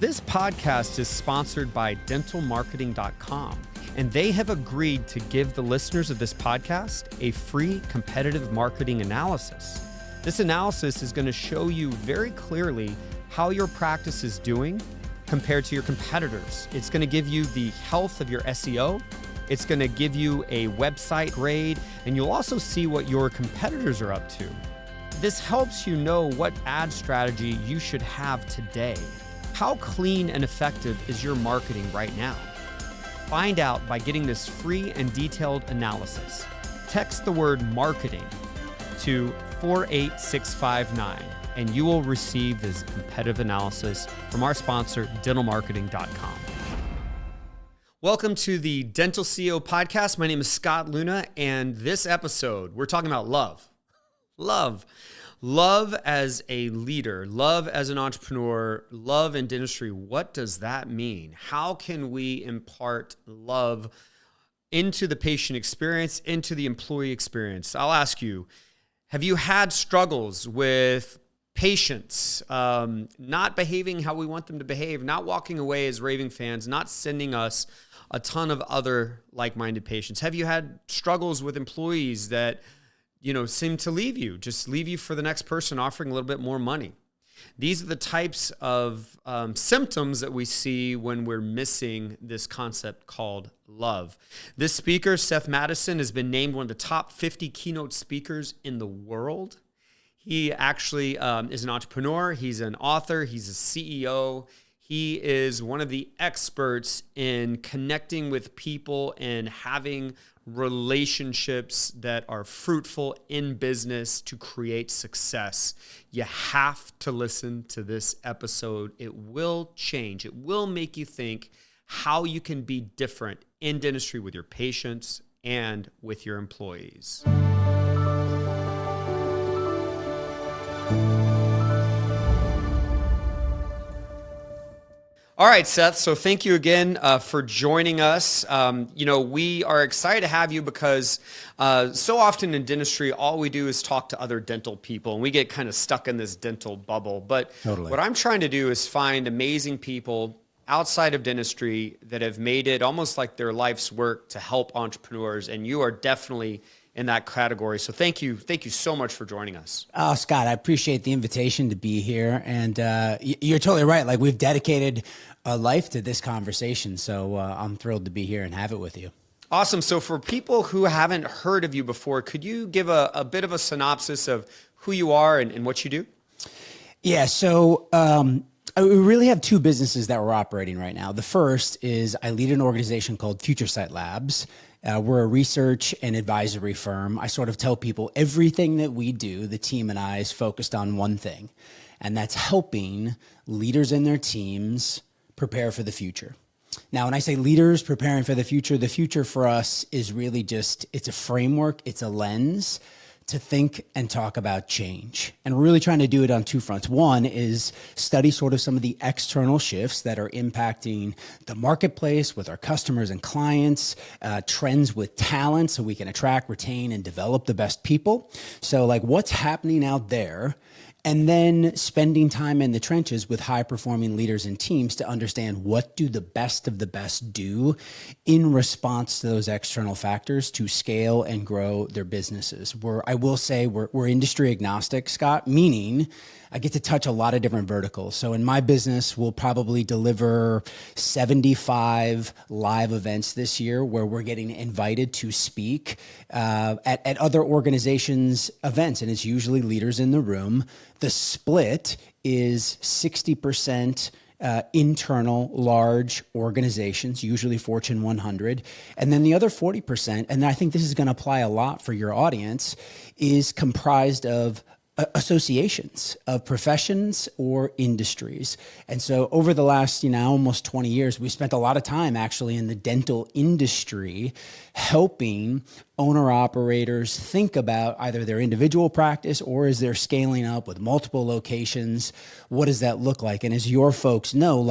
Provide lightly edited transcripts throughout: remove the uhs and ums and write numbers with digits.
This podcast is sponsored by dentalmarketing.com, and they have agreed to give the listeners of this podcast a free competitive marketing analysis. This analysis is going to show you very clearly how your practice is doing compared to your competitors. It's going to give you the health of your SEO. It's going to give you a website grade, and you'll also see what your competitors are up to. This helps you know what ad strategy you should have today. How clean and effective is your marketing right now? Find out by getting this free and detailed analysis. Text the word marketing to 48659 and you will receive this competitive analysis from our sponsor, dentalmarketing.com. Welcome to the Dental CEO podcast. My name is Scott Leune, and this episode, we're talking about love. Love as a leader, love as an entrepreneur, love in dentistry. What does that mean? How can we impart love into the patient experience, into the employee experience? I'll ask you, have you had struggles with patients not behaving how we want them to behave, not walking away as raving fans, not sending us a ton of other like-minded patients? Have you had struggles with employees that seem to leave you for the next person offering a little bit more money? These are the types of symptoms that we see when we're missing this concept called love. This speaker, Seth Mattison, has been named one of the top 50 keynote speakers in the world. He actually is an entrepreneur. He's an author. He's a CEO. He is one of the experts in connecting with people and having relationships that are fruitful in business to create success. You have to listen to this episode. It will change. It will make you think how you can be different in dentistry with your patients and with your employees. All right, Seth. So thank you again for joining us. We are excited to have you because so often in dentistry, all we do is talk to other dental people, and we get kind of stuck in this dental bubble. But Totally. What I'm trying to do is find amazing people outside of dentistry that have made it almost like their life's work to help entrepreneurs, and you are definitely in that category. So thank you so much for joining us. Oh, Scott, I appreciate the invitation to be here. And you're totally right. Like, we've dedicated a life to this conversation. So I'm thrilled to be here and have it with you. Awesome. So for people who haven't heard of you before, could you give a bit of a synopsis of who you are and what you do? Yeah. So we really have two businesses that we're operating right now. The first is I lead an organization called Future Sight Labs. We're a research and advisory firm. I sort of tell people everything that we do, the team and I, is focused on one thing, and that's helping leaders and their teams prepare for the future. Now, when I say leaders preparing for the future for us is really it's a framework, it's a lens to think and talk about change. And we're really trying to do it on two fronts. One is study sort of some of the external shifts that are impacting the marketplace with our customers and clients, trends with talent so we can attract, retain, and develop the best people. So like what's happening out there, and then spending time in the trenches with high-performing leaders and teams to understand what do the best of the best do in response to those external factors to scale and grow their businesses. I will say we're industry agnostic, Scott, meaning I get to touch a lot of different verticals. So in my business, we'll probably deliver 75 live events this year where we're getting invited to speak at other organizations' events, and it's usually leaders in the room. The split is 60% internal large organizations, usually Fortune 100. And then the other 40%, and I think this is going to apply a lot for your audience, is comprised of associations of professions or industries. And so over the last, almost 20 years, we spent a lot of time actually in the dental industry helping owner-operators think about either their individual practice or as they're scaling up with multiple locations, what does that look like? And as your folks know,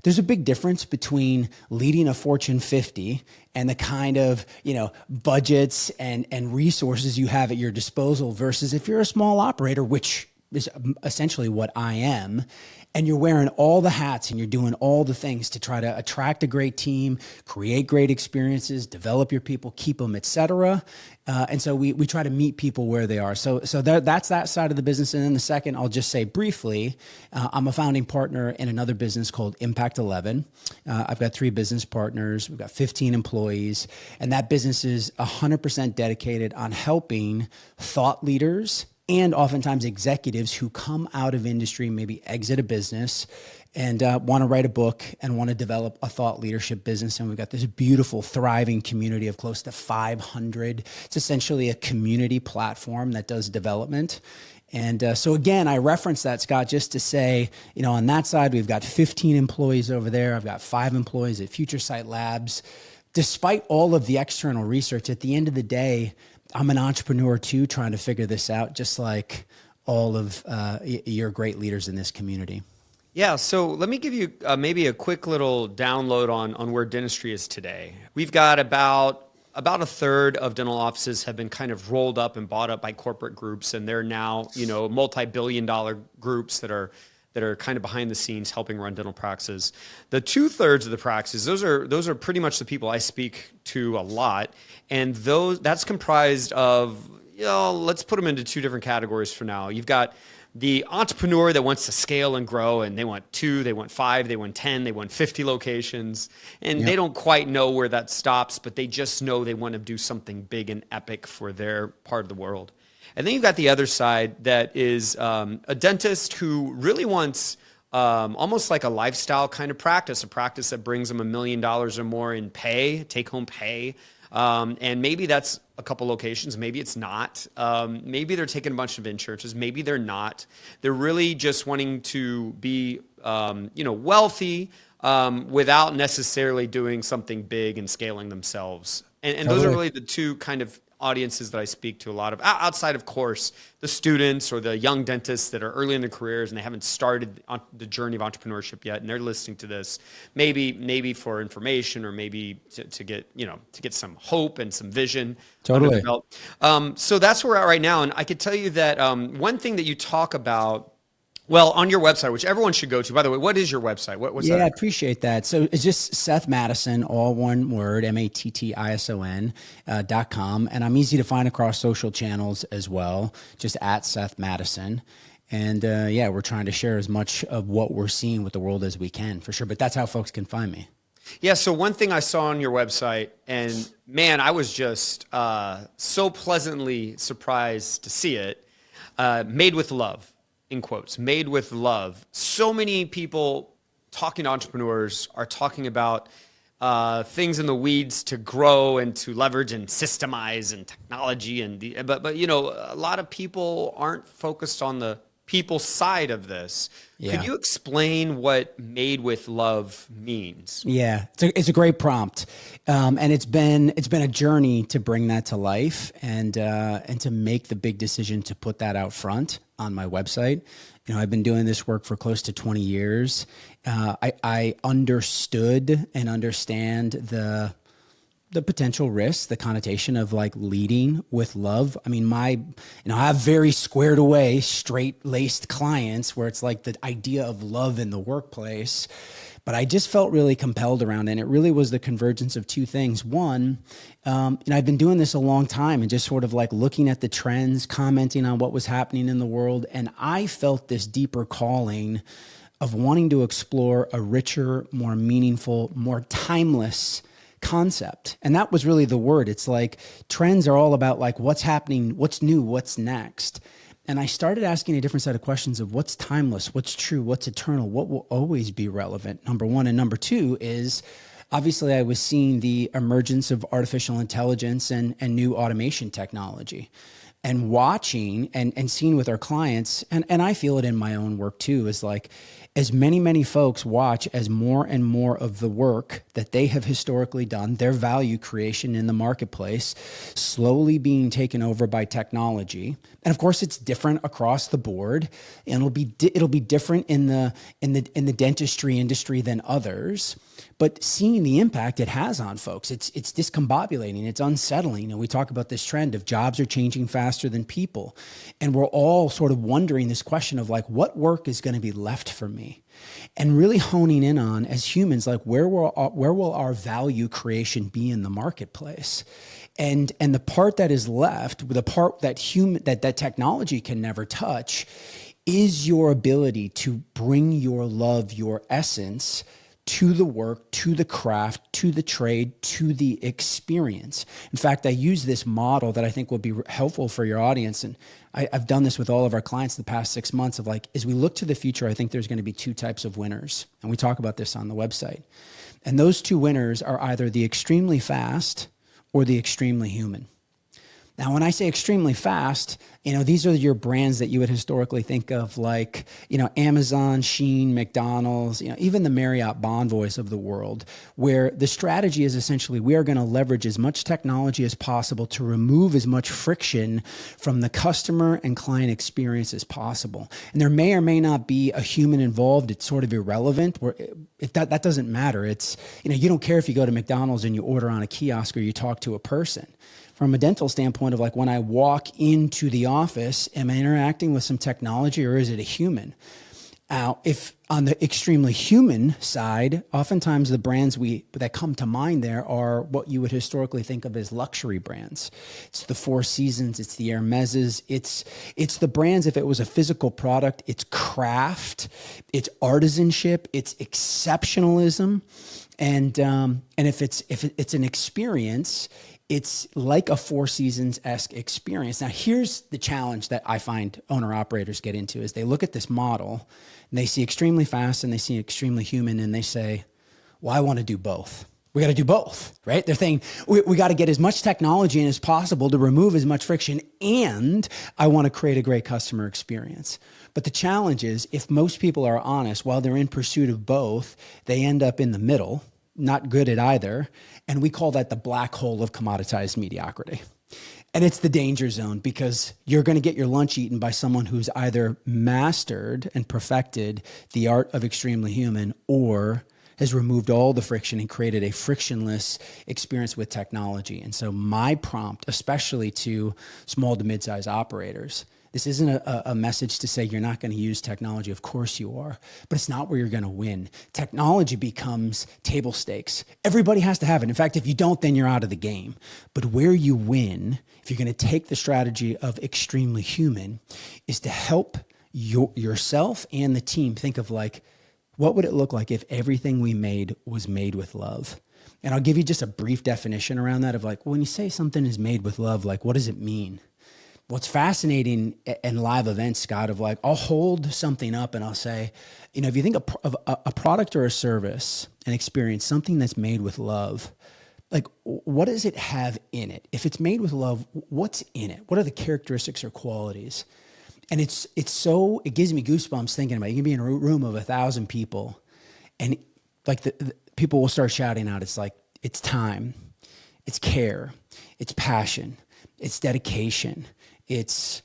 there's a big difference between leading a Fortune 50 and the kind of, budgets and resources you have at your disposal versus if you're a small operator, which is essentially what I am, and you're wearing all the hats and you're doing all the things to try to attract a great team, create great experiences, develop your people, keep them, et cetera. And so we try to meet people where they are. So that's that side of the business. And then the second, I'll just say briefly, I'm a founding partner in another business called Impact 11. I've got 3 business partners. We've got 15 employees. And that business is 100% dedicated on helping thought leaders and oftentimes executives who come out of industry, maybe exit a business and want to write a book and want to develop a thought leadership business. And we've got this beautiful, thriving community of close to 500. It's essentially a community platform that does development. And so again, I reference that, Scott, just to say, on that side, we've got 15 employees over there. I've got 5 employees at Future Sight Labs. Despite all of the external research, at the end of the day, I'm an entrepreneur too, trying to figure this out, just like all of your great leaders in this community. Yeah, so let me give you maybe a quick little download on where dentistry is today. We've got about a third of dental offices have been kind of rolled up and bought up by corporate groups, and they're now multi-billion-dollar groups that are kind of behind the scenes helping run dental practices. The 2/3 of the practices, those are pretty much the people I speak to a lot, and that's comprised of, let's put them into 2 different categories for now. You've got the entrepreneur that wants to scale and grow, and they want 2, they want 5, they want 10, they want 50 locations, and they don't quite know where that stops, but they just know they want to do something big and epic for their part of the world. And then you've got the other side that is a dentist who really wants almost like a lifestyle kind of practice, a practice that brings them $1 million or more in pay, take-home pay. And maybe that's a couple locations. Maybe it's not. Maybe they're taking a bunch of insurances. Maybe they're not. They're really just wanting to be, wealthy without necessarily doing something big and scaling themselves. And those are really the 2 kind of audiences that I speak to a lot of, outside, of course, the students or the young dentists that are early in their careers and they haven't started on the journey of entrepreneurship yet, and they're listening to this maybe for information or maybe to get some hope and some vision. Totally. So that's where we're at right now, and I could tell you that one thing that you talk about. Well, on your website, which everyone should go to. By the way, what is your website? What's that? Yeah, I appreciate that. So it's just Seth Mattison, all one word, MATTISON.com. And I'm easy to find across social channels as well, just at Seth Mattison. And we're trying to share as much of what we're seeing with the world as we can, for sure. But that's how folks can find me. Yeah, so one thing I saw on your website, and man, I was just so pleasantly surprised to see it, made with love. In quotes, made with love. So many people talking to entrepreneurs are talking about things in the weeds to grow and to leverage and systemize and technology but a lot of people aren't focused on the people side of this. Yeah. Could you explain what made with love means? Yeah, it's a great prompt. And it's been a journey to bring that to life and to make the big decision to put that out front on my website. I've been doing this work for close to 20 years. I understood and understand the potential risks, the connotation of like leading with love. I mean, I have very squared away, straight-laced clients where it's like the idea of love in the workplace. But I just felt really compelled around it. And it really was the convergence of 2 things. One, I've been doing this a long time and just sort of like looking at the trends, commenting on what was happening in the world. And I felt this deeper calling of wanting to explore a richer, more meaningful, more timeless concept. And that was really the word. It's like trends are all about like what's happening, what's new, what's next. And I started asking a different set of questions of what's timeless, what's true, what's eternal, what will always be relevant, number 1. And number 2 is obviously I was seeing the emergence of artificial intelligence and new automation technology. And watching and seeing with our clients, and I feel it in my own work too, is like as many folks watch as more and more of the work that they have historically done, their value creation in the marketplace, slowly being taken over by technology. And of course, it's different across the board, and it'll be different in the dentistry industry than others. But seeing the impact it has on folks, it's discombobulating, it's unsettling. We talk about this trend of jobs are changing faster than people. And we're all sort of wondering this question of like, what work is going to be left for me? and really honing in on, as humans, like where will our value creation be in the marketplace? And the part that is left, the part that that technology can never touch, is your ability to bring your love, your essence, to the work, to the craft, to the trade, to the experience. In fact, I use this model that I think will be helpful for your audience. And I've done this with all of our clients the past 6 months of like, as we look to the future, I think there's going to be two types of winners. And we talk about this on the website. And those two winners are either the extremely fast or the extremely human. Now, when I say extremely fast, these are your brands that you would historically think of like, Amazon, Shein, McDonald's, even the Marriott Bonvoys of the world, where the strategy is essentially we are going to leverage as much technology as possible to remove as much friction from the customer and client experience as possible. And there may or may not be a human involved. It's sort of irrelevant. That doesn't matter. It's, you don't care if you go to McDonald's and you order on a kiosk or you talk to a person. From a dental standpoint of like when I walk into the office, am I interacting with some technology or is it a human? If on the extremely human side, oftentimes the brands that come to mind there are what you would historically think of as luxury brands. It's the Four Seasons, it's the Hermeses, it's the brands. If it was a physical product, it's craft, it's artisanship, it's exceptionalism, and if it's an experience, it's like a Four Seasons-esque experience. Now, here's the challenge that I find owner-operators get into is they look at this model and they see extremely fast and they see extremely human and they say, well, I want to do both. We got to do both, right? They're saying we got to get as much technology in as possible to remove as much friction, and I want to create a great customer experience. But the challenge is if most people are honest, while they're in pursuit of both, they end up in the middle, not good at either. And we call that the black hole of commoditized mediocrity. And it's the danger zone because you're going to get your lunch eaten by someone who's either mastered and perfected the art of extremely human or has removed all the friction and created a frictionless experience with technology. And so my prompt, especially to small to mid-size operators, this isn't a message to say you're not going to use technology. Of course you are, but it's not where you're going to win. Technology becomes table stakes. Everybody has to have it. In fact, if you don't, then you're out of the game. But where you win, if you're going to take the strategy of extremely human, is to help yourself and the team think of like, what would it look like if everything we made was made with love? And I'll give you just a brief definition around that of like, when you say something is made with love, like, what does it mean? What's fascinating in live events, Scott, of like, I'll hold something up and I'll say, if you think of a product or a service, an experience, something that's made with love, like, what does it have in it? If it's made with love, what's in it? What are the characteristics or qualities? And it gives me goosebumps thinking about it. You can be in a room of 1,000 people and like the people will start shouting out. It's like, it's time, it's care, it's passion, it's dedication. It's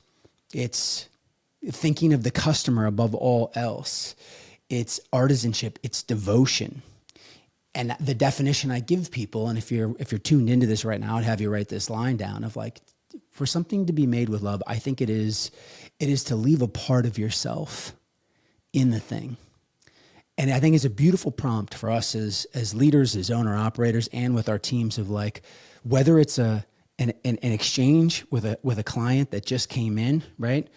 thinking of the customer above all else. It's artisanship. It's devotion. And the definition I give people, and if you're tuned into this right now, I'd have you write this line down of like, for something to be made with love, I think it is to leave a part of yourself in the thing. And I think it's a beautiful prompt for us as leaders, as owner operators, and with our teams of like, whether it's an exchange with a client that just came in, right?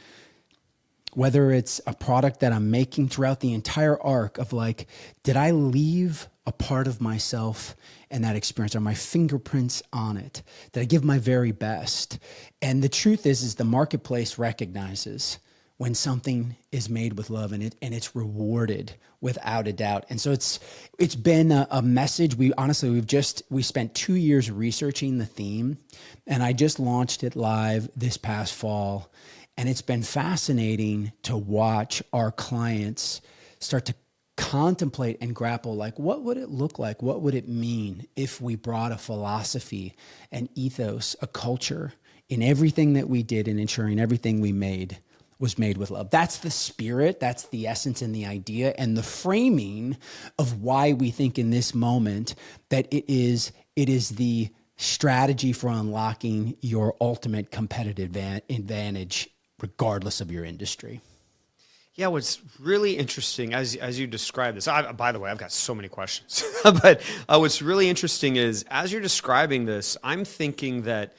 Whether it's a product that I'm making throughout the entire arc of like, did I leave a part of myself in that experience? Are my fingerprints on it? Did I give my very best? And the truth is the marketplace recognizes when something is made with love and it's rewarded without a doubt. And so it's been a message. We spent 2 years researching the theme, and I just launched it live this past fall. And it's been fascinating to watch our clients start to contemplate and grapple like, what would it look like? What would it mean if we brought a philosophy, an ethos, a culture in everything that we did and ensuring everything we made was made with love? That's the spirit, that's the essence and the idea and the framing of why we think in this moment that it is the strategy for unlocking your ultimate competitive advantage regardless of your industry. Yeah, what's really interesting as you describe this, by the way, I've got so many questions, but what's really interesting is as you're describing this, I'm thinking that,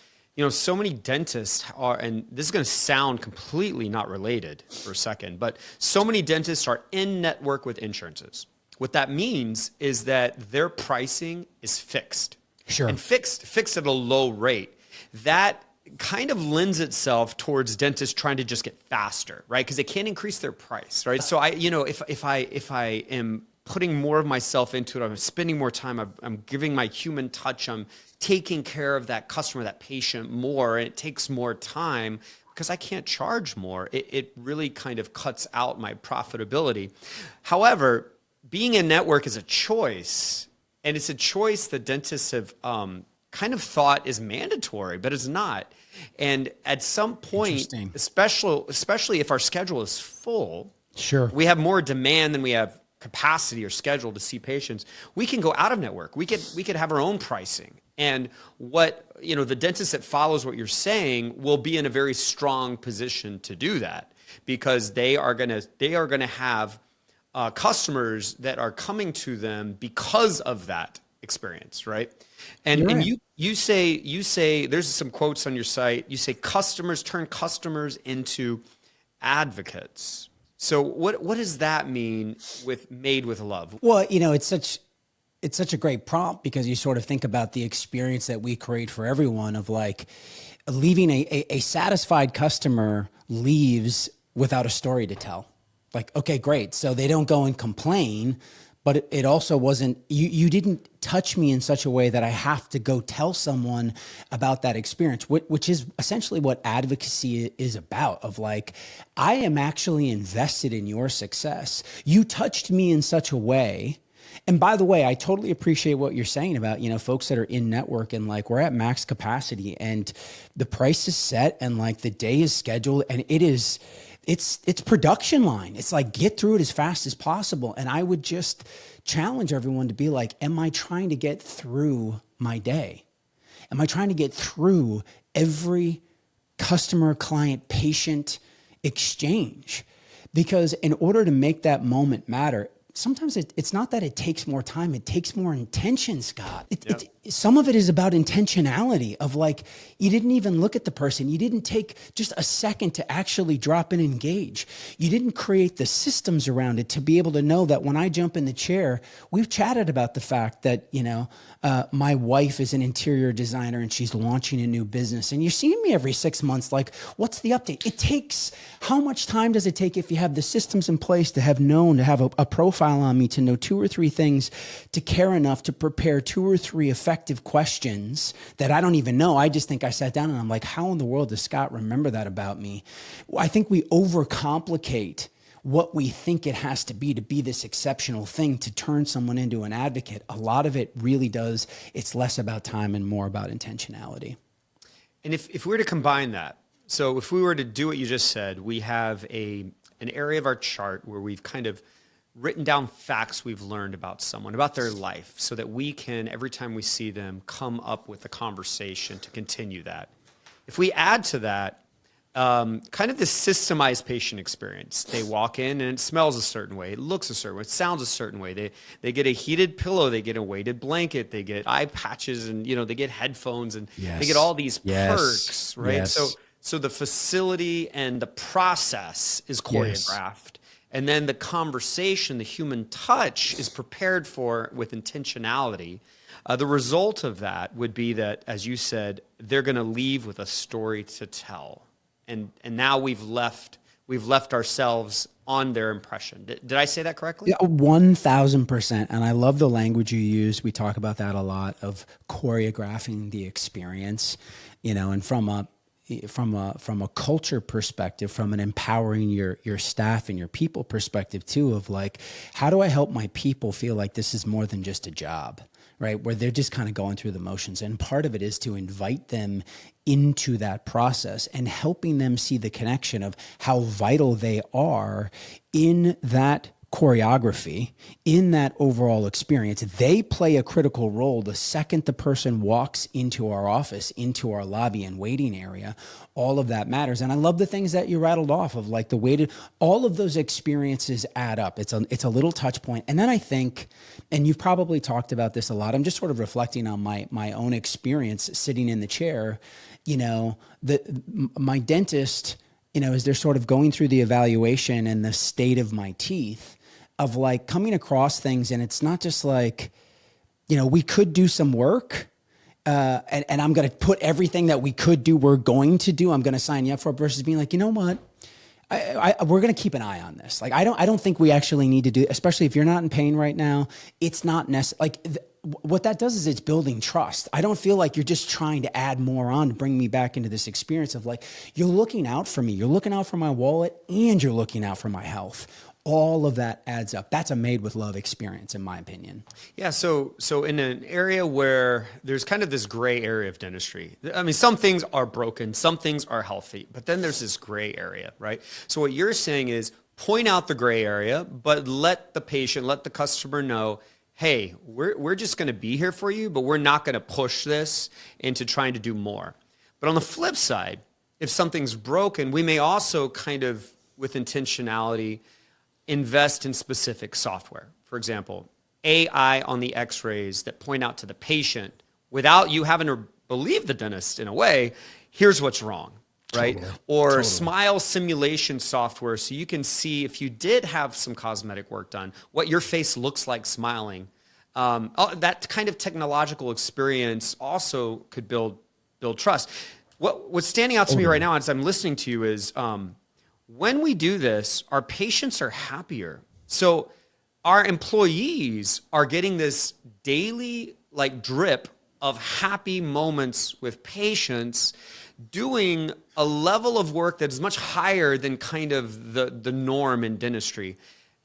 so many dentists are, and this is going to sound completely not related for a second, but so many dentists are in network with insurances. What that means is that their pricing is fixed. Sure. And fixed at a low rate. That kind of lends itself towards dentists trying to just get faster, right? Because they can't increase their price, right? So if I am putting more of myself into it, I'm spending more time, I'm giving my human touch, I'm taking care of that customer, that patient more, and it takes more time because I can't charge more. It really kind of cuts out my profitability. However, being in network is a choice, and it's a choice that dentists have kind of thought is mandatory, but it's not. And at some point, especially if our schedule is full, sure, we have more demand than we have capacity or schedule to see patients. We can go out of network. We could have our own pricing. And the dentist that follows what you're saying will be in a very strong position to do that because they are gonna have customers that are coming to them because of that experience, right? And you say there's some quotes on your site. You say customers turn customers into advocates. So what does that mean with made with love? Well, it's such a great prompt because you sort of think about the experience that we create for everyone of like leaving a satisfied customer leaves without a story to tell. Like, okay, great. So they don't go and complain, but it also wasn't, you didn't touch me in such a way that I have to go tell someone about that experience, which is essentially what advocacy is about, of like, I am actually invested in your success. You touched me in such a way. And by the way, I totally appreciate what you're saying about, folks that are in network and like we're at max capacity and the price is set and like the day is scheduled and it's production line. It's like, get through it as fast as possible. And I would just challenge everyone to be like, am I trying to get through my day? Am I trying to get through every customer, client, patient exchange? Because in order to make that moment matter, sometimes it's not that it takes more time, it takes more intention, Scott. Some of it is about intentionality of like, you didn't even look at the person. You didn't take just a second to actually drop and engage. You didn't create the systems around it to be able to know that when I jump in the chair, we've chatted about the fact that, my wife is an interior designer and she's launching a new business and you're seeing me every 6 months. Like, what's the update? How much time does it take if you have the systems in place to have a profile on me, to know 2 or 3 things, to care enough to prepare 2 or 3 effective questions that I don't even know. I just think I sat down and I'm like, how in the world does Scott remember that about me? Well, I think we overcomplicate what we think it has to be this exceptional thing to turn someone into an advocate. A lot of it really does. It's less about time and more about intentionality. And if we were to combine that, so if we were to do what you just said, we have an area of our chart where we've kind of written down facts we've learned about someone, about their life, so that we can, every time we see them, come up with a conversation to continue that. If we add to that, kind of this systemized patient experience. They walk in and it smells a certain way, it looks a certain way, it sounds a certain way. They get a heated pillow, they get a weighted blanket, they get eye patches, and they get headphones, and they get all these perks, right? Yes. So the facility and the process is choreographed. And then the conversation, the human touch, is prepared for with intentionality. The result of that would be that, as you said, they're going to leave with a story to tell. And now we've left ourselves on their impression. Did I say that correctly? Yeah, 1,000%. And I love the language you use. We talk about that a lot, of choreographing the experience, and from a culture perspective, from an empowering your staff and your people perspective too, of like, how do I help my people feel like this is more than just a job, right? Where they're just kind of going through the motions. And part of it is to invite them into that process and helping them see the connection of how vital they are in that choreography in that overall experience. They play a critical role the second the person walks into our office, into our lobby and waiting area. All of that matters. And I love the things that you rattled off of, like the weighted, all of those experiences add up. It's a little touch point. And then I think, and you've probably talked about this a lot, I'm just sort of reflecting on my own experience sitting in the chair. You know, my dentist, you know, as they're sort of going through the evaluation and the state of my teeth, of like coming across things, and it's not just like, you know, we could do some work, and I'm going to put everything that we could do, we're going to do, I'm going to sign you up for it, versus being like, you know what, we're going to keep an eye on this. Like, I don't think we actually need to do, especially if you're not in pain right now. It's not necessary. Like, what that does is it's building trust. I don't feel like you're just trying to add more on to bring me back into this experience of like, you're looking out for me, you're looking out for my wallet, and you're looking out for my health. All of that adds up. That's a made with love experience, in my opinion. Yeah. So in an area where there's kind of this gray area of dentistry, I mean, some things are broken, some things are healthy, but then there's this gray area, right? So what you're saying is point out the gray area, but let the patient, let the customer know, hey, we're just going to be here for you, but we're not going to push this into trying to do more. But on the flip side, if something's broken, we may also kind of, with intentionality, invest in specific software. For example, AI on the x-rays that point out to the patient without you having to believe the dentist in a way, here's what's wrong, right? Or smile simulation software so you can see if you did have some cosmetic work done, what your face looks like smiling. That kind of technological experience also could build trust. What's standing out to me right now as I'm listening to you is when we do this, our patients are happier. So our employees are getting this daily like drip of happy moments with patients doing a level of work that is much higher than kind of the norm in dentistry.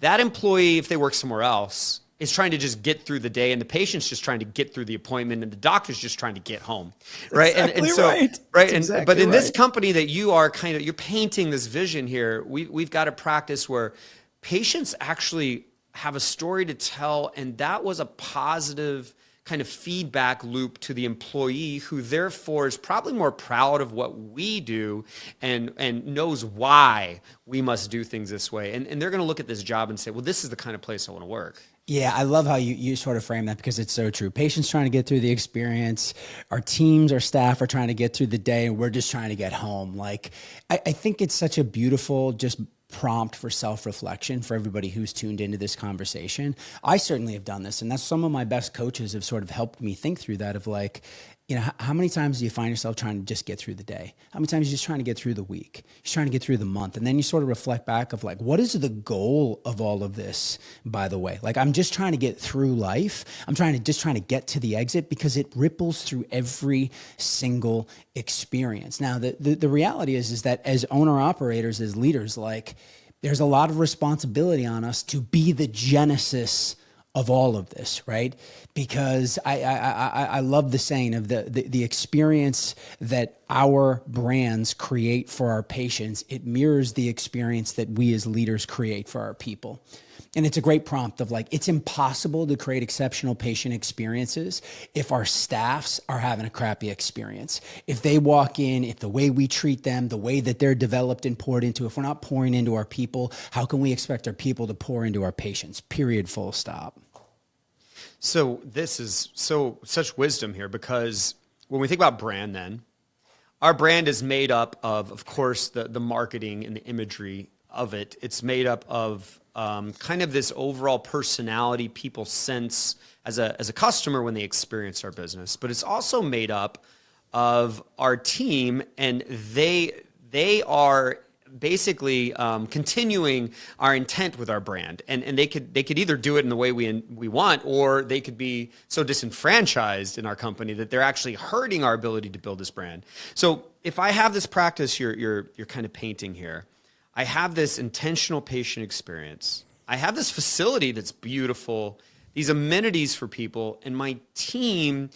That employee, if they work somewhere else, is trying to just get through the day, and the patient's just trying to get through the appointment, and the doctor's just trying to get home, right? Exactly and so, right. Exactly but in right. this company that you are you're painting this vision here, we've got a practice where patients actually have a story to tell, and that was a positive kind of feedback loop to the employee, who therefore is probably more proud of what we do and knows why we must do things this way. And they're going to look at this job and say, well, this is the kind of place I want to work. Yeah, I love how you sort of frame that, because it's so true. Patients trying to get through the experience, our teams, our staff are trying to get through the day, and we're just trying to get home. Like, I think it's such a beautiful just prompt for self-reflection for everybody who's tuned into this conversation. I certainly have done this, and that's some of my best coaches have sort of helped me think through that of like, you know, how many times do you find yourself trying to just get through the day? How many times are you just trying to get through the week? You're trying to get through the month. And then you sort of reflect back of like, what is the goal of all of this, by the way? Like, I'm just trying to get through life. I'm trying to get to the exit, because it ripples through every single experience. Now, the reality is that as owner operators, as leaders, like, there's a lot of responsibility on us to be the genesis of all of this, right? Because I love the saying of the experience that our brands create for our patients. It mirrors the experience that we as leaders create for our people. And it's a great prompt of like, it's impossible to create exceptional patient experiences if our staffs are having a crappy experience. If they walk in, if the way we treat them, the way that they're developed and poured into, if we're not pouring into our people, how can we expect our people to pour into our patients? Period, full stop. So this is such wisdom here, because when we think about brand, then our brand is made up of course, the marketing and the imagery of it. It's made up of kind of this overall personality people sense as a customer when they experience our business. But it's also made up of our team, and they are basically continuing our intent with our brand, and they could either do it in the way we want, or they could be so disenfranchised in our company that they're actually hurting our ability to build this brand. So if I have this practice you're kind of painting here, I have this intentional patient experience, I have this facility that's beautiful, these amenities for people, and my team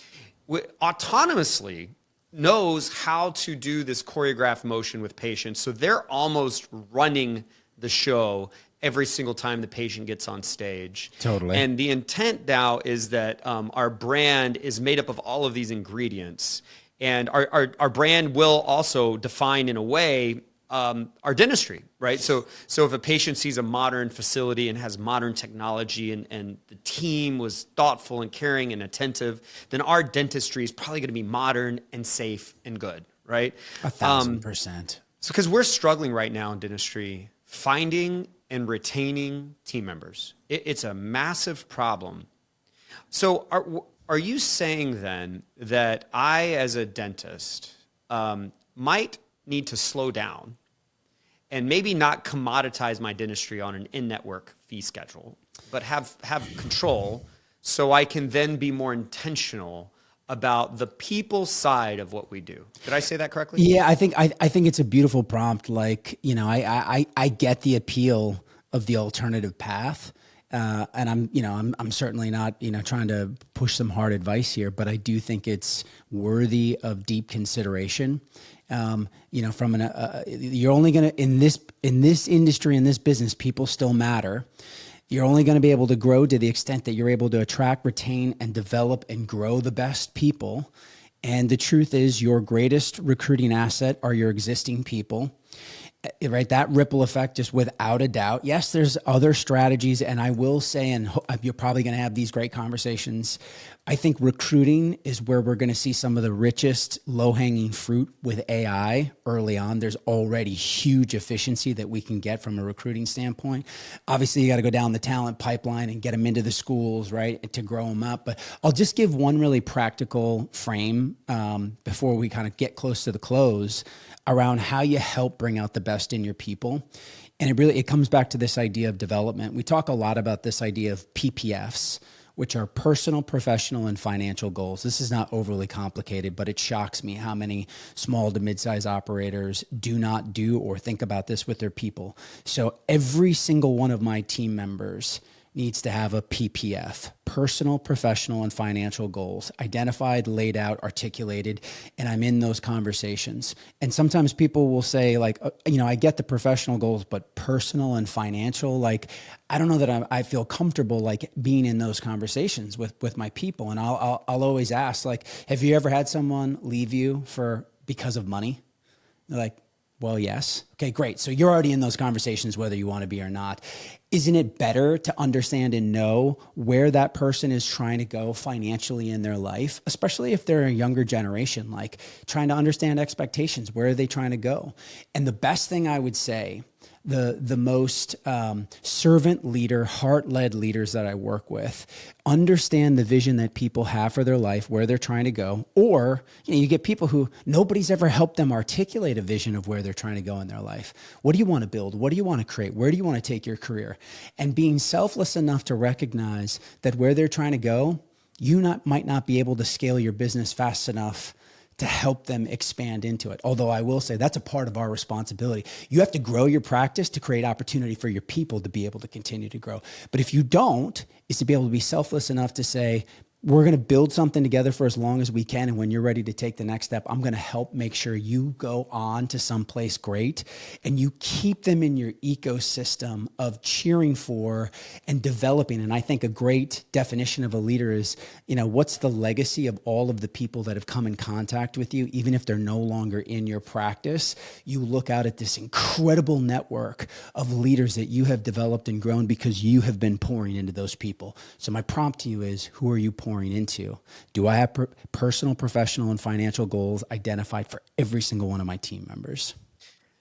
autonomously knows how to do this choreographed motion with patients. So they're almost running the show every single time the patient gets on stage. Totally. And the intent now is that our brand is made up of all of these ingredients. And our brand will also define in a way our dentistry, right? So if a patient sees a modern facility and has modern technology and the team was thoughtful and caring and attentive, then our dentistry is probably going to be modern and safe and good, right? 1,000%. So because we're struggling right now in dentistry, finding and retaining team members. It's a massive problem. So are you saying then that I, as a dentist, might need to slow down and maybe not commoditize my dentistry on an in-network fee schedule, but have control so I can then be more intentional about the people side of what we do? Did I say that correctly? Yeah, I think it's a beautiful prompt. Like, I get the appeal of the alternative path. And I'm certainly not, trying to push some hard advice here, but I do think it's worthy of deep consideration. You're only going to, in this industry, in this business, people still matter. You're only going to be able to grow to the extent that you're able to attract, retain, and develop and grow the best people. And the truth is, your greatest recruiting asset are your existing people. Right, that ripple effect, just without a doubt. Yes, there's other strategies, and I will say, and you're probably going to have these great conversations. I think recruiting is where we're going to see some of the richest low-hanging fruit with AI early on. There's already huge efficiency that we can get from a recruiting standpoint. Obviously, you got to go down the talent pipeline and get them into the schools, right, to grow them up. But I'll just give one really practical frame before we kind of get close to the close around how you help bring out the best in your people. And it comes back to this idea of development. We talk a lot about this idea of PPFs, which are personal, professional, and financial goals. This is not overly complicated, but it shocks me how many small to mid-size operators do not do or think about this with their people. So every single one of my team members needs to have a PPF, personal, professional, and financial goals, identified, laid out, articulated, and I'm in those conversations. And sometimes people will say, like, I get the professional goals, but personal and financial, like, I don't know that I feel comfortable like being in those conversations with my people. And I'll always ask, like, have you ever had someone leave you because of money? They're like, well, yes. Okay, great. So you're already in those conversations, whether you want to be or not. Isn't it better to understand and know where that person is trying to go financially in their life, especially if they're a younger generation, like trying to understand expectations, where are they trying to go? And the best thing I would say, the most servant leader, heart-led leaders that I work with understand the vision that people have for their life, where they're trying to go. Or you get people who nobody's ever helped them articulate a vision of where they're trying to go in their life. What do you want to build? What do you want to create? Where do you want to take your career? And being selfless enough to recognize that where they're trying to go, might not be able to scale your business fast enough to help them expand into it. Although I will say that's a part of our responsibility. You have to grow your practice to create opportunity for your people to be able to continue to grow. But if you don't, is to be able to be selfless enough to say, we're going to build something together for as long as we can. And when you're ready to take the next step, I'm going to help make sure you go on to someplace great and you keep them in your ecosystem of cheering for and developing. And I think a great definition of a leader is, what's the legacy of all of the people that have come in contact with you, even if they're no longer in your practice. You look out at this incredible network of leaders that you have developed and grown because you have been pouring into those people. So my prompt to you is, who are you pouring into? Do I have personal, professional, and financial goals identified for every single one of my team members?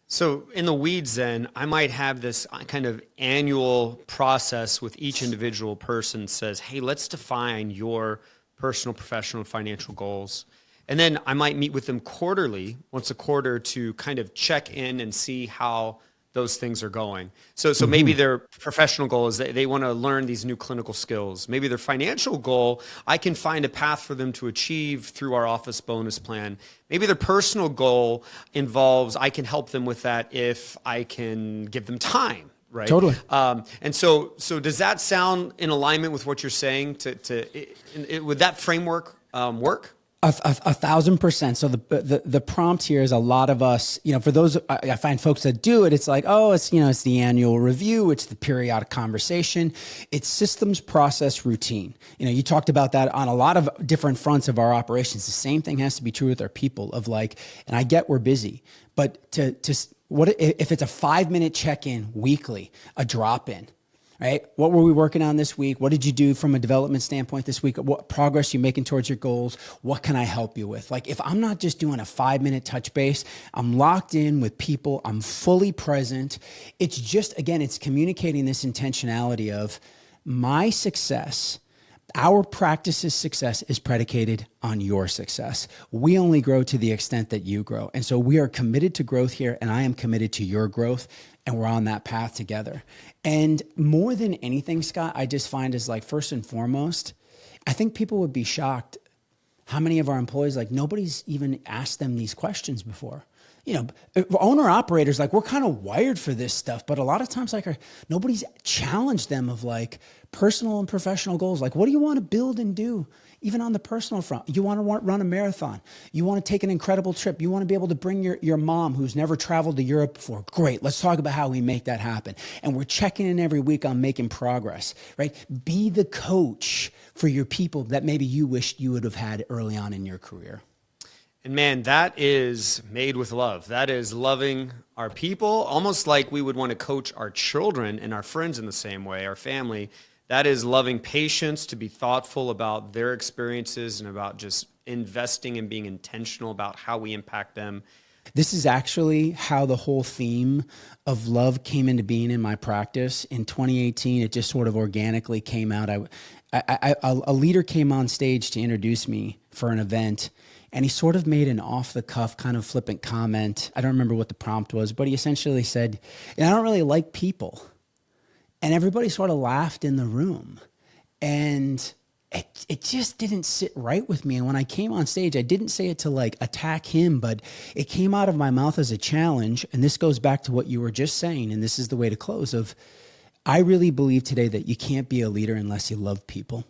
So in the weeds, then, I might have this kind of annual process with each individual person says, hey, let's define your personal, professional, and financial goals. And then I might meet with them quarterly, once a quarter, to kind of check in and see how those things are going. So maybe their professional goal is that they want to learn these new clinical skills. Maybe their financial goal, I can find a path for them to achieve through our office bonus plan. Maybe their personal goal involves, I can help them with that if I can give them time, right? Totally. And so does that sound in alignment with what you're saying? Would that framework work? 1,000%. So the prompt here is a lot of us, for those, I find folks that do it, it's like, oh, it's the annual review. It's the periodic conversation. It's systems, process, routine. You talked about that on a lot of different fronts of our operations. The same thing has to be true with our people of like, and I get we're busy, but what if it's a 5-minute check-in weekly, a drop-in? Right? What were we working on this week? What did you do from a development standpoint this week? What progress you making towards your goals? What can I help you with? Like if I'm not just doing a 5-minute touch base, I'm locked in with people. I'm fully present. It's just, again, it's communicating this intentionality of my success. Our practice's success is predicated on your success. We only grow to the extent that you grow. And so we are committed to growth here, and I am committed to your growth, and we're on that path together. And more than anything, Scott, I just find is like, first and foremost, I think people would be shocked how many of our employees, like nobody's even asked them these questions before. Owner operators, like we're kind of wired for this stuff, but a lot of times like nobody's challenged them of like personal and professional goals. Like, what do you want to build and do? Even on the personal front, you want to run a marathon. You want to take an incredible trip. You want to be able to bring your mom who's never traveled to Europe before. Great. Let's talk about how we make that happen. And we're checking in every week on making progress, right? Be the coach for your people that maybe you wished you would have had early on in your career. And man, that is made with love. That is loving our people, almost like we would want to coach our children and our friends in the same way, our family. That is loving patients, to be thoughtful about their experiences and about just investing and being intentional about how we impact them. This is actually how the whole theme of love came into being in my practice. In 2018, it just sort of organically came out. A leader came on stage to introduce me for an event, and he sort of made an off-the-cuff kind of flippant comment. I don't remember what the prompt was, but he essentially said, I don't really like people. And everybody sort of laughed in the room. And it just didn't sit right with me. And when I came on stage, I didn't say it to like attack him, but it came out of my mouth as a challenge. And this goes back to what you were just saying. And this is the way to close of, I really believe today that you can't be a leader unless you love people.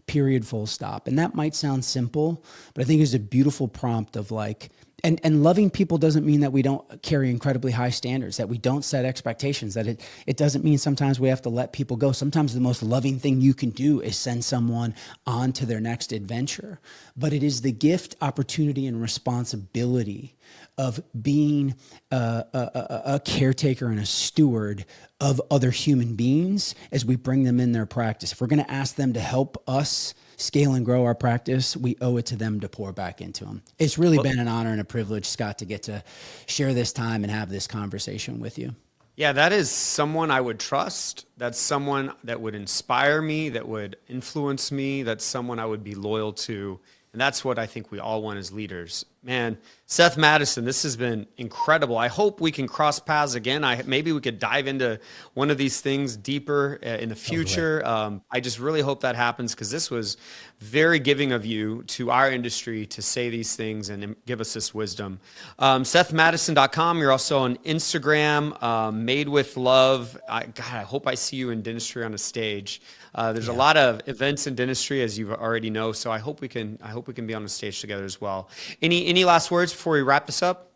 Period, full stop. And that might sound simple, but I think it's a beautiful prompt of like, and loving people doesn't mean that we don't carry incredibly high standards, that we don't set expectations, that it doesn't mean sometimes we have to let people go. Sometimes the most loving thing you can do is send someone on to their next adventure. But it is the gift, opportunity, and responsibility of being a caretaker and a steward of other human beings as we bring them in their practice. If we're going to ask them to help us scale and grow our practice, we owe it to them to pour back into them. It's really been an honor and a privilege, Scott, to get to share this time and have this conversation with you. Yeah, that is someone I would trust. That's someone that would inspire me, that would influence me. That's someone I would be loyal to. And that's what I think we all want as leaders. Man, Seth Mattison, this has been incredible. I hope we can cross paths again. Maybe we could dive into one of these things deeper in the future. I just really hope that happens, because this was very giving of you to our industry to say these things and give us this wisdom. SethMattison.com. You're also on Instagram, Made with Love. I hope I see you in dentistry on a stage. There's a lot of events in dentistry, as you already know. So I hope we can be on the stage together as well. Any last words before we wrap this up?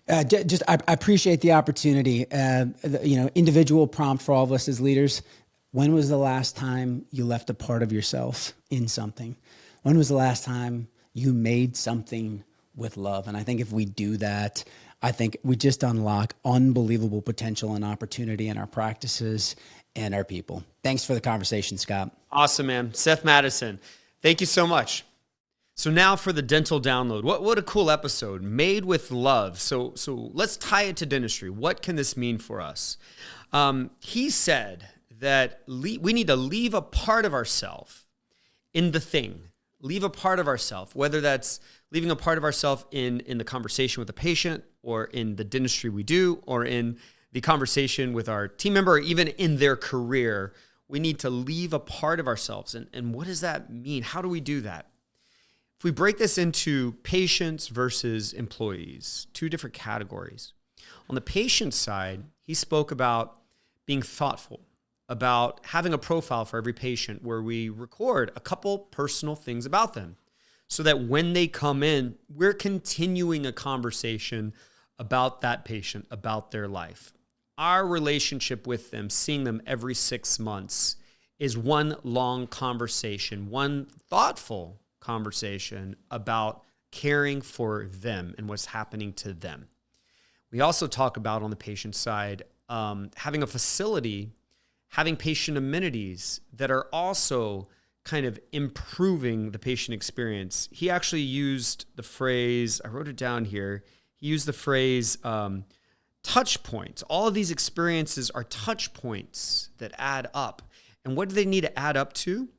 I appreciate the opportunity. Individual prompt for all of us as leaders. When was the last time you left a part of yourself in something? When was the last time you made something with love? And I think if we do that, I think we just unlock unbelievable potential and opportunity in our practices and our people. Thanks for the conversation, Scott. Awesome, man. Seth Mattison, thank you so much. So now for the dental download. What a cool episode. Made with love. So let's tie it to dentistry. What can this mean for us? He said that we need to leave a part of ourselves in the thing. Leave a part of ourselves, whether that's leaving a part of ourselves in the conversation with the patient, or in the dentistry we do, or in the conversation with our team member, or even in their career. We need to leave a part of ourselves. And what does that mean? How do we do that? If we break this into patients versus employees, two different categories. On the patient side, he spoke about being thoughtful, about having a profile for every patient where we record a couple personal things about them. so that when they come in, we're continuing a conversation about that patient, about their life. Our relationship with them, seeing them every 6 months, is one long conversation, one thoughtful conversation about caring for them and what's happening to them. We also talk about, on the patient side, having a facility, having patient amenities that are also kind of improving the patient experience. He actually used the phrase, I wrote it down here, he used the phrase touch points. All of these experiences are touch points that add up. And what do they need to add up to?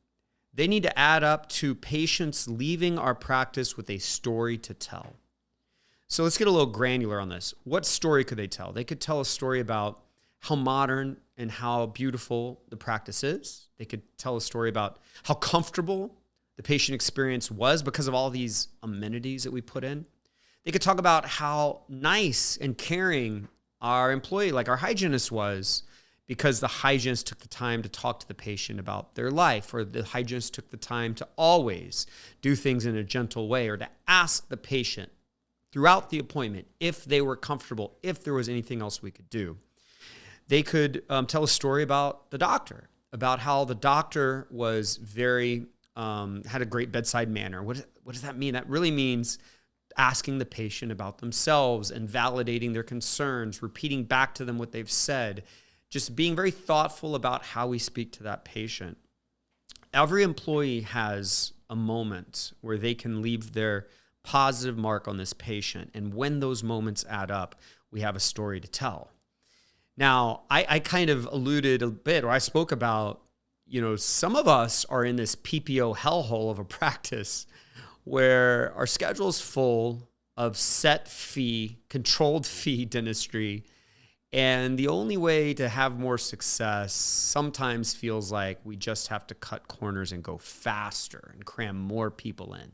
They need to add up to patients leaving our practice with a story to tell. So let's get a little granular on this. What story could they tell? They could tell a story about how modern and how beautiful the practice is. They could tell a story about how comfortable the patient experience was because of all these amenities that we put in. They could talk about how nice and caring our employee, like our hygienist, was, because the hygienist took the time to talk to the patient about their life, or the hygienist took the time to always do things in a gentle way, or to ask the patient throughout the appointment if they were comfortable, if there was anything else we could do. They could tell a story about the doctor, about how the doctor was very, had a great bedside manner. What does that mean? That really means asking the patient about themselves and validating their concerns, repeating back to them what they've said, just being very thoughtful about how we speak to that patient. Every employee has a moment where they can leave their positive mark on this patient. And when those moments add up, we have a story to tell. Now, I kind of alluded a bit, or I spoke about, some of us are in this PPO hellhole of a practice where our schedule is full of set fee, controlled fee dentistry. And the only way to have more success sometimes feels like we just have to cut corners and go faster and cram more people in.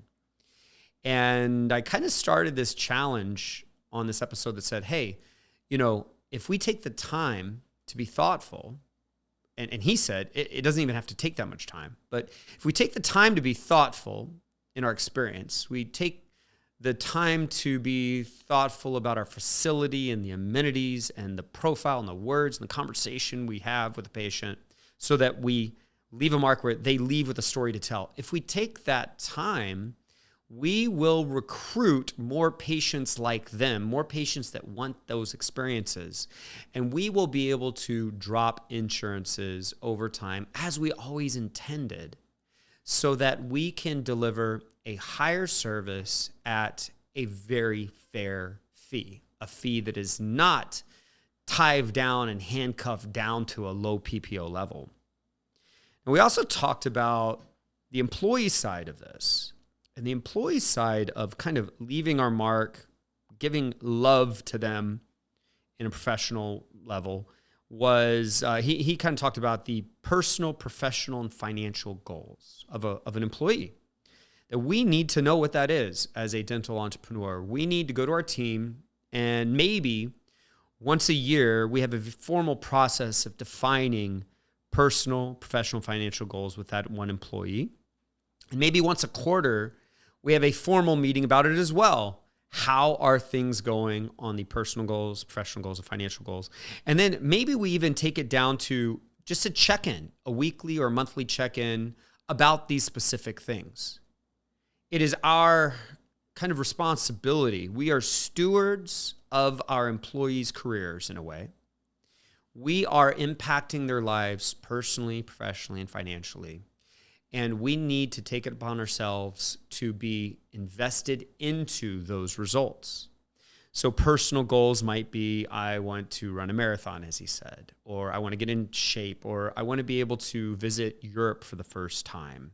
And I kind of started this challenge on this episode that said, hey, if we take the time to be thoughtful, and he said it doesn't even have to take that much time, but if we take the time to be thoughtful in our experience, we take the time to be thoughtful about our facility and the amenities and the profile and the words and the conversation we have with the patient, so that we leave a mark where they leave with a story to tell. If we take that time, we will recruit more patients like them, more patients that want those experiences. And we will be able to drop insurances over time, as we always intended, so that we can deliver a higher service at a very fair fee, a fee that is not tied down and handcuffed down to a low PPO level. And we also talked about the employee side of this. And the employee side of kind of leaving our mark, giving love to them in a professional level, was he kind of talked about the personal, professional, and financial goals of an employee. That we need to know what that is as a dental entrepreneur. We need to go to our team, and maybe once a year we have a formal process of defining personal, professional, financial goals with that one employee. And maybe once a quarter, we have a formal meeting about it as well. How are things going on the personal goals, professional goals, and financial goals? And then maybe we even take it down to just a check-in, a weekly or monthly check-in about these specific things. It is our kind of responsibility. We are stewards of our employees' careers in a way. We are impacting their lives personally, professionally, and financially. And we need to take it upon ourselves to be invested into those results. So personal goals might be, I want to run a marathon, as he said, or I want to get in shape, or I want to be able to visit Europe for the first time.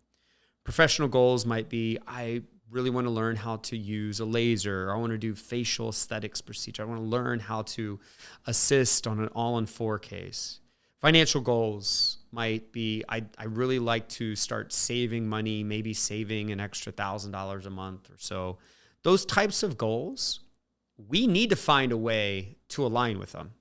Professional goals might be, I really want to learn how to use a laser. I want to do facial aesthetics procedure. I want to learn how to assist on an all-in-4 case. Financial goals might be, I really like to start saving money, maybe saving an extra $1,000 a month or so. Those types of goals, we need to find a way to align with them.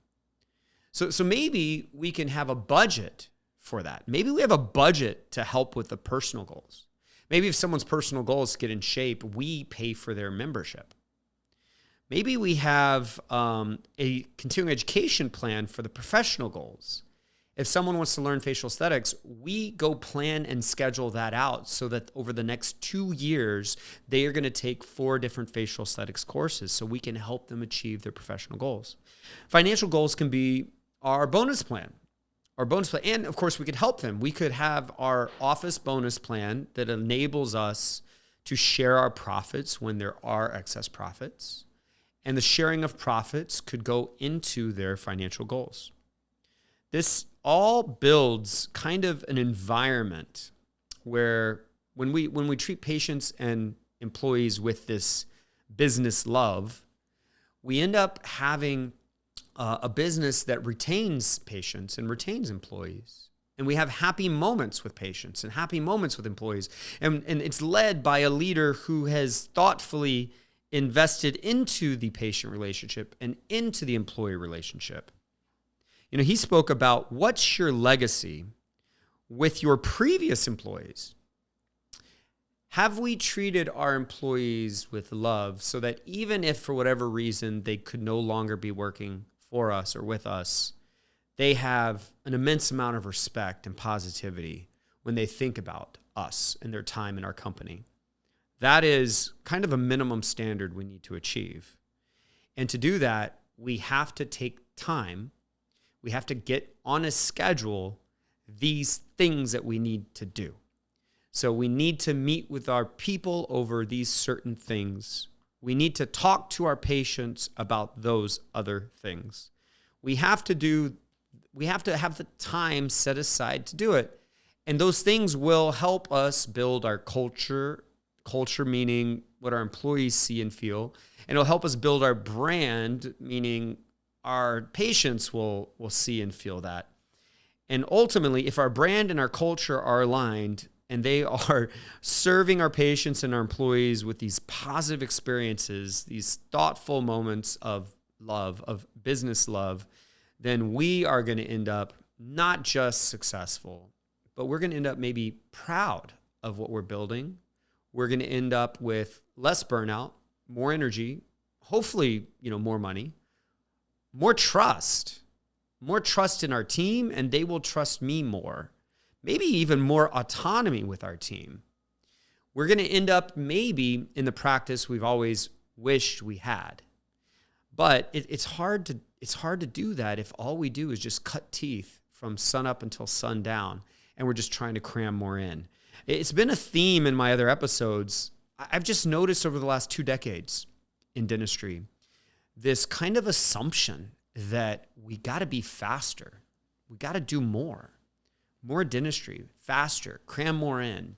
So maybe we can have a budget for that. Maybe we have a budget to help with the personal goals. Maybe if someone's personal goals get in shape, we pay for their membership. Maybe we have a continuing education plan for the professional goals. If someone wants to learn facial aesthetics, we go plan and schedule that out so that over the next 2 years, they are going to take 4 different facial aesthetics courses so we can help them achieve their professional goals. Financial goals can be our bonus plan. And of course, we could help them. We could have our office bonus plan that enables us to share our profits when there are excess profits. And the sharing of profits could go into their financial goals. This all builds kind of an environment where when we treat patients and employees with this business love, we end up having a business that retains patients and retains employees. And we have happy moments with patients and happy moments with employees. And it's led by a leader who has thoughtfully invested into the patient relationship and into the employee relationship. You know, he spoke about what's your legacy with your previous employees. Have we treated our employees with love so that even if for whatever reason they could no longer be working for us or with us, they have an immense amount of respect and positivity when they think about us and their time in our company? That is kind of a minimum standard we need to achieve. And to do that, we have to take time. We have to get on a schedule these things that we need to do. So we need to meet with our people over these certain things. We need to talk to our patients about those other things. We have to have the time set aside to do it. And those things will help us build our culture meaning what our employees see and feel. And it'll help us build our brand, meaning our patients will see and feel that. And ultimately, if our brand and our culture are aligned and they are serving our patients and our employees with these positive experiences, these thoughtful moments of love, of business love, then we are going to end up not just successful, but we're going to end up maybe proud of what we're building. We're going to end up with less burnout, more energy, hopefully, more money, more trust in our team, and they will trust me more. Maybe even more autonomy with our team. We're going to end up maybe in the practice we've always wished we had. But it's hard to do that if all we do is just cut teeth from sun up until sundown, and we're just trying to cram more in. It's been a theme in my other episodes. I've just noticed over the last 2 decades in dentistry, this kind of assumption that we got to be faster. We got to do more dentistry, faster, cram more in.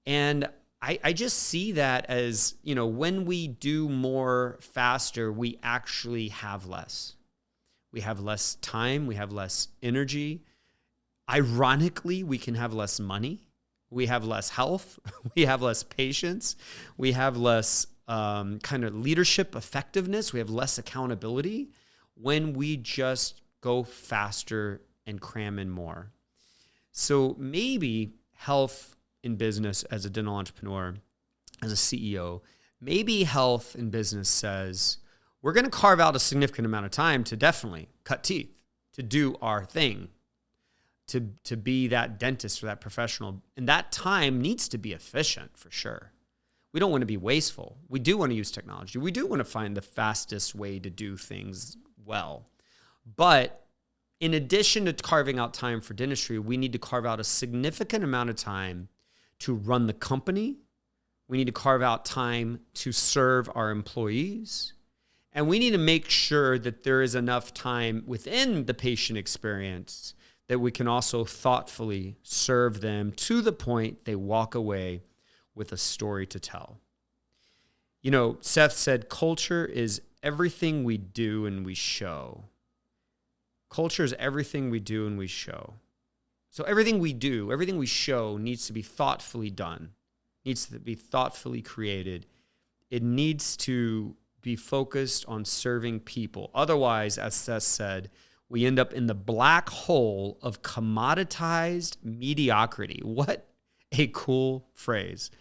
And I just see that as, when we do more faster, we actually have less. We have less time. We have less energy. Ironically, we can have less money. We have less health. We have less patience. We have less kind of leadership effectiveness. We have less accountability when we just go faster and cram in more. So maybe health in business as a dental entrepreneur, as a CEO, maybe health in business says, we're going to carve out a significant amount of time to definitely cut teeth, to do our thing, to be that dentist or that professional. And that time needs to be efficient for sure. We don't want to be wasteful. We do want to use technology. We do want to find the fastest way to do things well. But in addition to carving out time for dentistry, we need to carve out a significant amount of time to run the company. We need to carve out time to serve our employees. And we need to make sure that there is enough time within the patient experience that we can also thoughtfully serve them to the point they walk away with a story to tell. Seth said, culture is everything we do and we show. Culture is everything we do and we show. So everything we do, everything we show needs to be thoughtfully done, needs to be thoughtfully created. It needs to be focused on serving people. Otherwise, as Seth said, we end up in the black hole of commoditized mediocrity. What a cool phrase.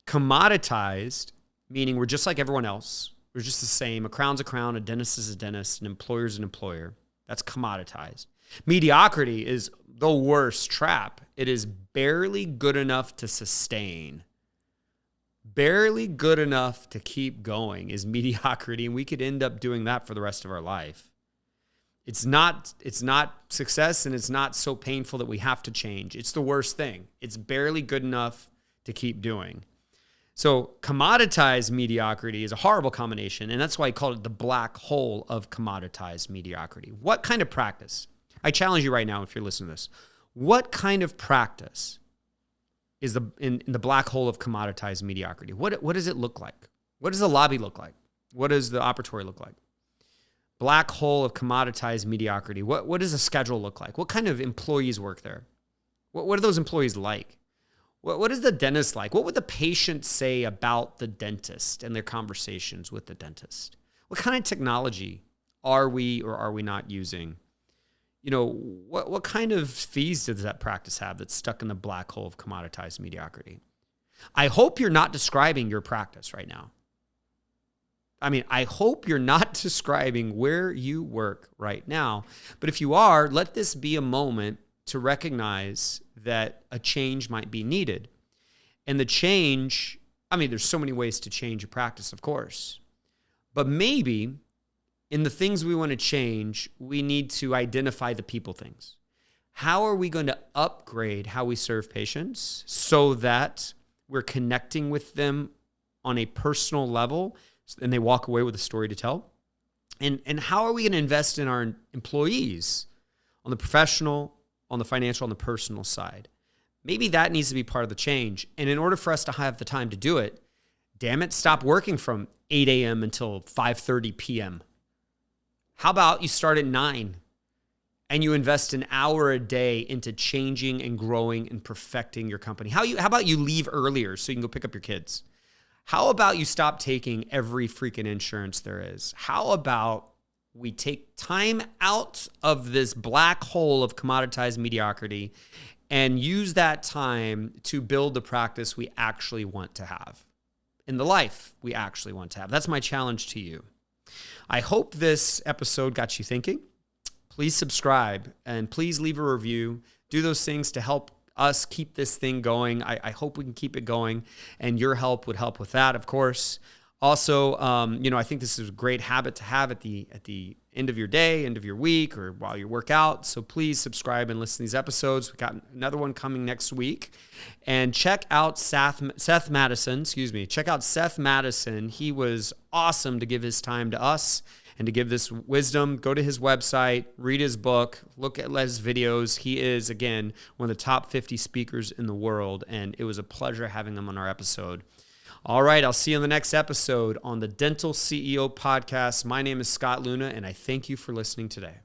Commoditized, meaning we're just like everyone else. We're just the same. A crown's a crown, a dentist is a dentist, an employer's an employer. That's commoditized. Mediocrity is the worst trap. It is barely good enough to sustain. Barely good enough to keep going is mediocrity, and we could end up doing that for the rest of our life. It's not success, and it's not so painful that we have to change. It's the worst thing. It's barely good enough to keep doing. So commoditized mediocrity is a horrible combination, and that's why I call it the black hole of commoditized mediocrity. What kind of practice? I challenge you right now, if you're listening to this, what kind of practice is in the black hole of commoditized mediocrity? What does it look like? What does the lobby look like? What does the operatory look like? Black hole of commoditized mediocrity. What does a schedule look like? What kind of employees work there? What are those employees like? What is the dentist like? What would the patient say about the dentist and their conversations with the dentist? What kind of technology are we or are we not using? You know, what kind of fees does that practice have that's stuck in the black hole of commoditized mediocrity? I hope you're not describing your practice right now. I mean, I hope you're not describing where you work right now. But if you are, let this be a moment to recognize that a change might be needed. And the change, I mean, there's so many ways to change a practice, of course. But maybe in the things we want to change, we need to identify the people things. How are we going to upgrade how we serve patients so that we're connecting with them on a personal level and they walk away with a story to tell? And how are we going to invest in our employees on the professional, on the financial, on the personal side? Maybe that needs to be part of the change. And in order for us to have the time to do it, damn it, stop working from 8 a.m. until 5:30 p.m. How about you start at 9 and you invest an hour a day into changing and growing and perfecting your company? How about you leave earlier so you can go pick up your kids? How about you stop taking every freaking insurance there is? How about we take time out of this black hole of commoditized mediocrity and use that time to build the practice we actually want to have in the life we actually want to have? That's my challenge to you. I hope this episode got you thinking. Please subscribe and please leave a review. Do those things to help us keep this thing going. I hope we can keep it going, and your help would help with that, of course. Also, I think this is a great habit to have at the end of your day, end of your week, or while you work out. So please subscribe and listen to these episodes. We've got another one coming next week. And check out Seth Mattison. Check out Seth Mattison. He was awesome to give his time to us and to give this wisdom. Go to his website, read his book, look at his videos. He is, again, one of the top 50 speakers in the world, and it was a pleasure having him on our episode. All right, I'll see you in the next episode on the Dental CEO Podcast. My name is Scott Leune, and I thank you for listening today.